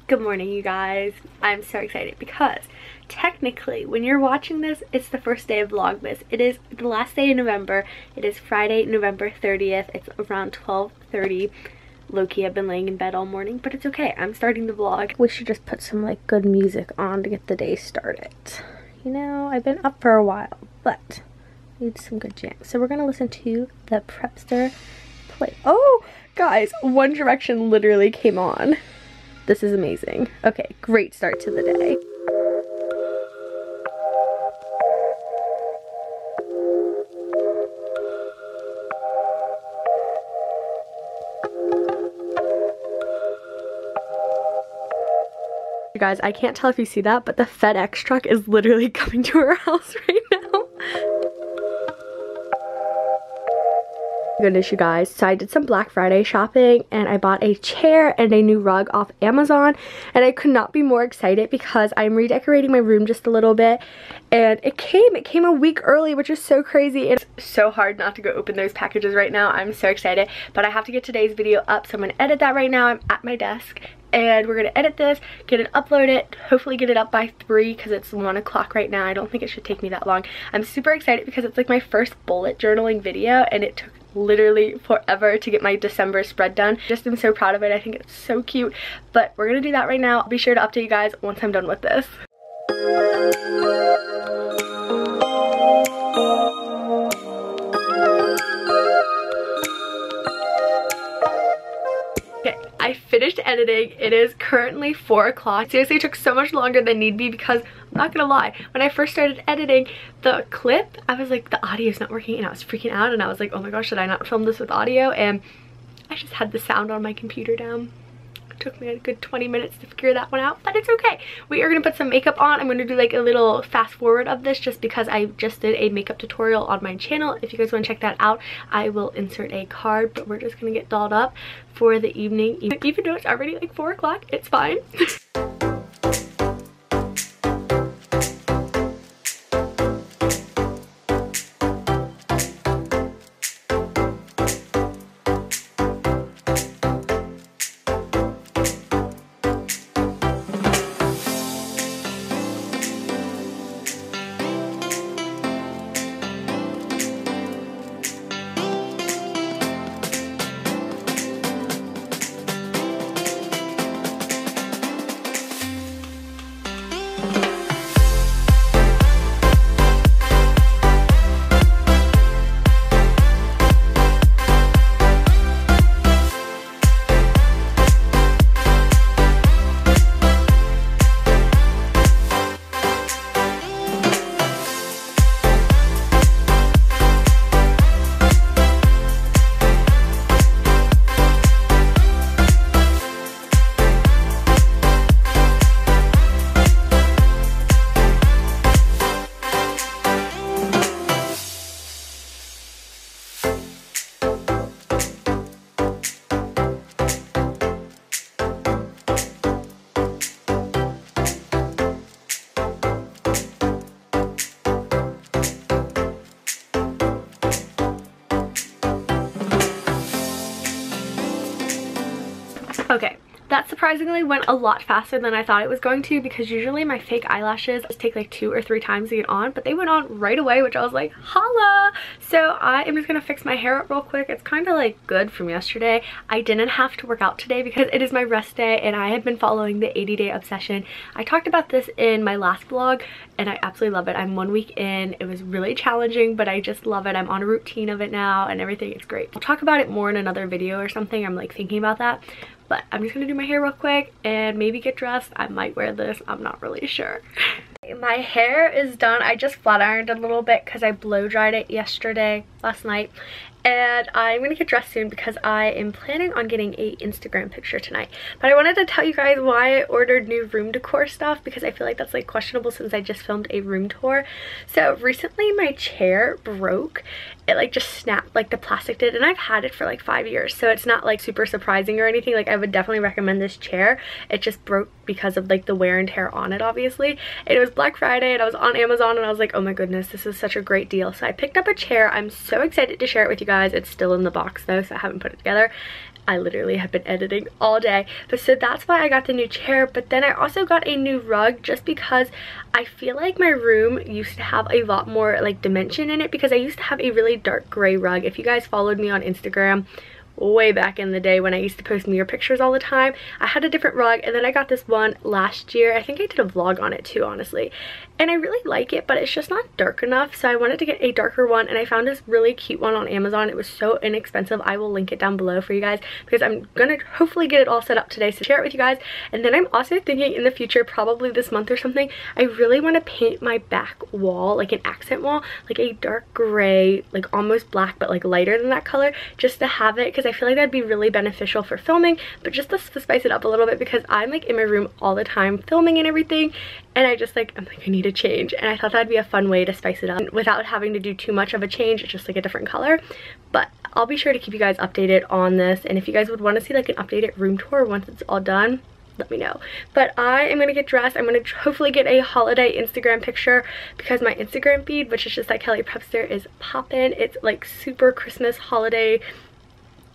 Good morning, you guys. I'm so excited because technically when you're watching this, it's the first day of Vlogmas. It is the last day in November. It is Friday, November 30th. It's around 12:30. Low-key, I've been laying in bed all morning, but it's okay. I'm starting the vlog. We should just put some like good music on to get the day started. You know, I've been up for a while, but I need some good jams. So we're gonna listen to the Prepster play. Oh, guys, One Direction literally came on. This is amazing. Okay, great start to the day. You guys, I can't tell if you see that, but the FedEx truck is literally coming to our house right now. Goodness, you guys, so I did some Black Friday shopping and I bought a chair and a new rug off Amazon, and I could not be more excited because I'm redecorating my room just a little bit, and it came a week early, which is so crazy. It's so hard not to go open those packages right now. I'm so excited, but I have to get today's video up, so I'm gonna edit that right now. I'm at my desk and we're gonna edit this, get it uploaded, hopefully get it up by 3 because it's 1 o'clock right now. I don't think it should take me that long. I'm super excited because it's like my first bullet journaling video and it took literally forever to get my December spread done. Just am so proud of it. I think it's so cute, but we're gonna do that right now. I'll be sure to update you guys once I'm done with this. I finished editing. It is currently 4 o'clock. Seriously, it took so much longer than need be because I'm not gonna lie, when I first started editing the clip, I was like, the audio's not working, and I was freaking out, and I was like, oh my gosh, should I not film this with audio? And I just had the sound on my computer down. It took me a good 20 minutes to figure that one out, but it's okay. We are gonna put some makeup on. I'm gonna do like a little fast forward of this just because I just did a makeup tutorial on my channel. If you guys want to check that out, I will insert a card, but we're just gonna get dolled up for the evening. Even though it's already like 4 o'clock, it's fine. Okay, that surprisingly went a lot faster than I thought it was going to, because usually my fake eyelashes just take like 2 or 3 times to get on, but they went on right away, which I was like, holla! So I am just gonna fix my hair up real quick. It's kind of like good from yesterday. I didn't have to work out today because it is my rest day and I have been following the 80-day obsession. I talked about this in my last vlog and I absolutely love it. I'm 1 week in. It was really challenging, but I just love it. I'm on a routine of it now and everything. It's great. I'll talk about it more in another video or something. I'm like thinking about that. But I'm just gonna do my hair real quick and maybe get dressed. I might wear this. I'm not really sure. My hair is done. I just flat ironed a little bit because I blow dried it last night. And I'm gonna get dressed soon because I am planning on getting a Instagram picture tonight. But I wanted to tell you guys why I ordered new room decor stuff, because I feel like that's like questionable since I just filmed a room tour. So recently my chair broke. It like just snapped like the plastic did, and I've had it for like 5 years, so it's not like super surprising or anything. Like I would definitely recommend this chair. It just broke because of like the wear and tear on it, obviously. And it was Black Friday and I was on Amazon and I was like, oh my goodness, this is such a great deal. So I picked up a chair. I'm so excited to share it with you guys. It's still in the box though, so I haven't put it together. I literally have been editing all day. But so that's why I got the new chair. But then I also got a new rug just because I feel like my room used to have a lot more like dimension in it, because I used to have a really dark gray rug. If you guys followed me on Instagram way back in the day when I used to post mirror pictures all the time, I had a different rug, and then I got this one last year. I think I did a vlog on it too, honestly, and I really like it, but it's just not dark enough, so I wanted to get a darker one, and I found this really cute one on Amazon. It was so inexpensive. I will link it down below for you guys, because I'm gonna hopefully get it all set up today, so share it with you guys. And then I'm also thinking in the future, probably this month or something, I really want to paint my back wall like an accent wall, like a dark gray, like almost black but like lighter than that color, just to have it, because I feel like that'd be really beneficial for filming, but just to spice it up a little bit, because I'm like in my room all the time filming and everything, and I'm like, I need a change, and I thought that'd be a fun way to spice it up without having to do too much of a change. It's just like a different color. But I'll be sure to keep you guys updated on this, and if you guys would want to see like an updated room tour once it's all done, let me know. But I am gonna get dressed. I'm gonna hopefully get a holiday Instagram picture, because my Instagram feed, which is just like Kellyprepster, is poppin'. It's like super Christmas holiday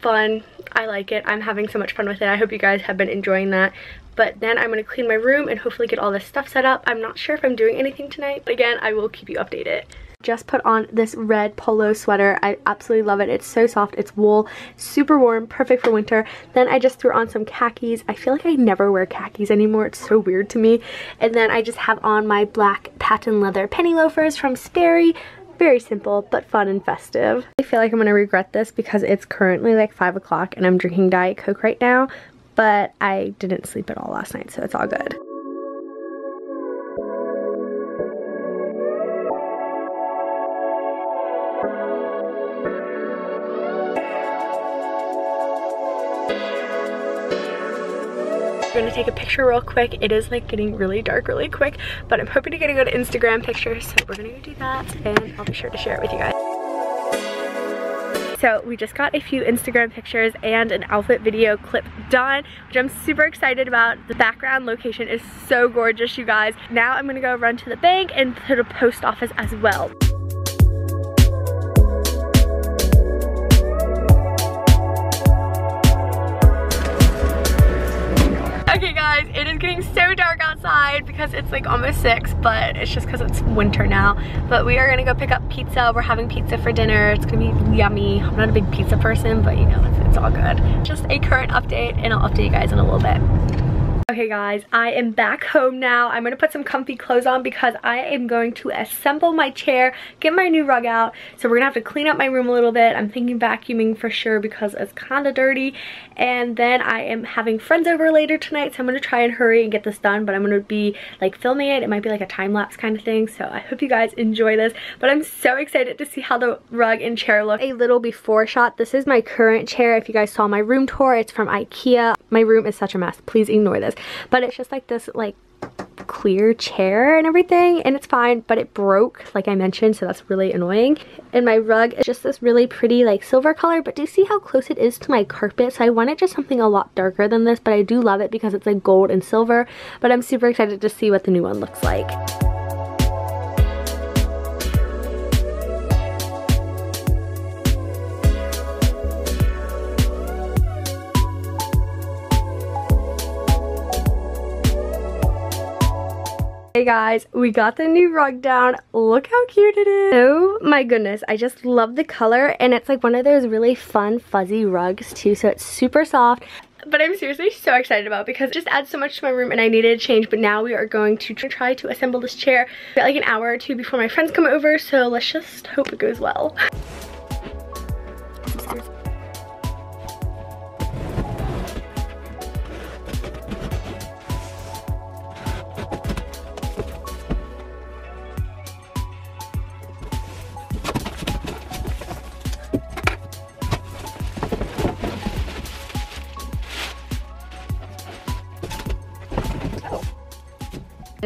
fun. I like it. I'm having so much fun with it. I hope you guys have been enjoying that. But then I'm going to clean my room and hopefully get all this stuff set up. I'm not sure if I'm doing anything tonight, but again, I will keep you updated. Just put on this red polo sweater. I absolutely love it. It's so soft. It's wool, super warm, perfect for winter. Then I just threw on some khakis. I feel like I never wear khakis anymore. It's so weird to me. And then I just have on my black patent leather penny loafers from Sperry. Very simple but fun and festive. I feel like I'm gonna regret this because it's currently like 5 o'clock and I'm drinking Diet Coke right now, but I didn't sleep at all last night, so it's all good. I'm gonna take a picture real quick. It is like getting really dark really quick, but I'm hoping to get a good Instagram picture, so we're gonna go do that, and I'll be sure to share it with you guys. So we just got a few Instagram pictures and an outfit video clip done, which I'm super excited about. The background location is so gorgeous, you guys. Now I'm gonna go run to the bank and to the post office as well. Okay guys, it is getting so dark outside because it's like almost 6, but it's just because it's winter now. But we are gonna go pick up pizza. We're having pizza for dinner. It's gonna be yummy. I'm not a big pizza person, but you know, it's all good. Just a current update, and I'll update you guys in a little bit. Okay guys, I am back home now. I'm gonna put some comfy clothes on because I am going to assemble my chair, get my new rug out. So we're gonna have to clean up my room a little bit. I'm thinking vacuuming for sure because it's kind of dirty. And then I am having friends over later tonight, so I'm gonna try and hurry and get this done, but I'm gonna be like filming it. It might be like a time-lapse kind of thing, so I hope you guys enjoy this. But I'm so excited to see how the rug and chair look. A little before shot. This is my current chair. If you guys saw my room tour, it's from IKEA. My room is such a mess. Please ignore this. But it's just like this like clear chair and everything, and it's fine, but it broke like I mentioned, so that's really annoying. And my rug is just this really pretty like silver color, but do you see how close it is to my carpet? So I wanted just something a lot darker than this, but I do love it because it's like gold and silver. But I'm super excited to see what the new one looks like. Hey guys, we got the new rug down. Look how cute it is. Oh my goodness, I just love the color, and it's like one of those really fun fuzzy rugs too, so it's super soft. But I'm seriously so excited about it because it just adds so much to my room and I needed a change. But now we are going to try to assemble this chair. We've got like an hour or two before my friends come over, so let's just hope it goes well.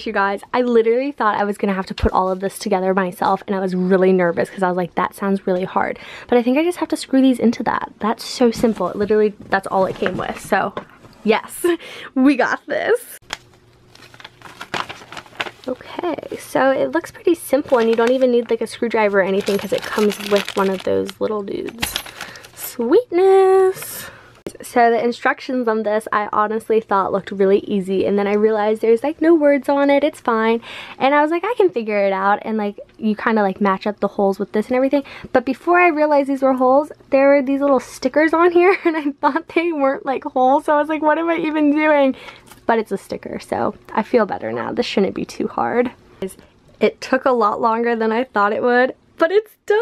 You guys, I literally thought I was gonna have to put all of this together myself, and I was really nervous because I was like, that sounds really hard. But I think I just have to screw these into that. That's so simple. It literally, that's all it came with. So yes, we got this. Okay, so it looks pretty simple, and you don't even need like a screwdriver or anything because it comes with one of those little dudes. Sweetness. So the instructions on this I honestly thought looked really easy, and then I realized there's like no words on it, it's fine. And I was like, I can figure it out, and like you kind of like match up the holes with this and everything. But before I realized these were holes, there were these little stickers on here and I thought they weren't like holes, so I was like, what am I even doing? But it's a sticker, so I feel better now. This shouldn't be too hard. It took a lot longer than I thought it would, but it's done.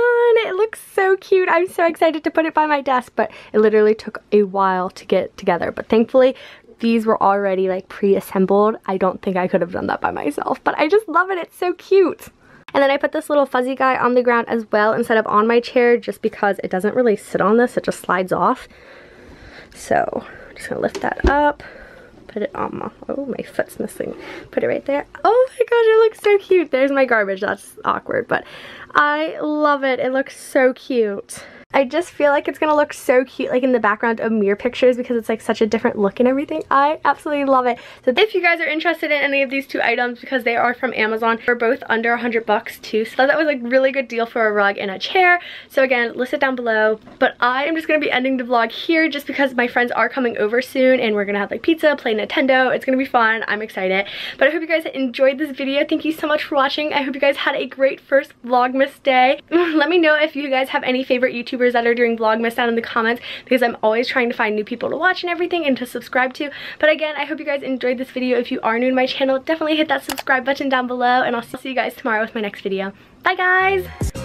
It looks so cute. I'm so excited to put it by my desk, but it literally took a while to get together. But thankfully, these were already like pre-assembled. I don't think I could have done that by myself, but I just love it. It's so cute. And then I put this little fuzzy guy on the ground as well instead of on my chair, just because it doesn't really sit on this. It just slides off. So I'm just gonna lift that up. Put it on my, oh, my foot's missing. Put it right there. Oh my gosh, it looks so cute. There's my garbage. That's awkward, but I love it. It looks so cute. I just feel like it's gonna look so cute like in the background of mirror pictures because it's like such a different look and everything. I absolutely love it. So if you guys are interested in any of these two items, because they are from Amazon, they're both under $100 too. So that was like really good deal for a rug and a chair. So again, list it down below. But I am just gonna be ending the vlog here just because my friends are coming over soon and we're gonna have like pizza, play Nintendo. It's gonna be fun. I'm excited. But I hope you guys enjoyed this video. Thank you so much for watching. I hope you guys had a great first Vlogmas day. Let me know if you guys have any favorite YouTubers that are doing Vlogmas down in the comments, because I'm always trying to find new people to watch and everything and to subscribe to. But again, I hope you guys enjoyed this video. If you are new to my channel, definitely hit that subscribe button down below, and I'll see you guys tomorrow with my next video. Bye guys!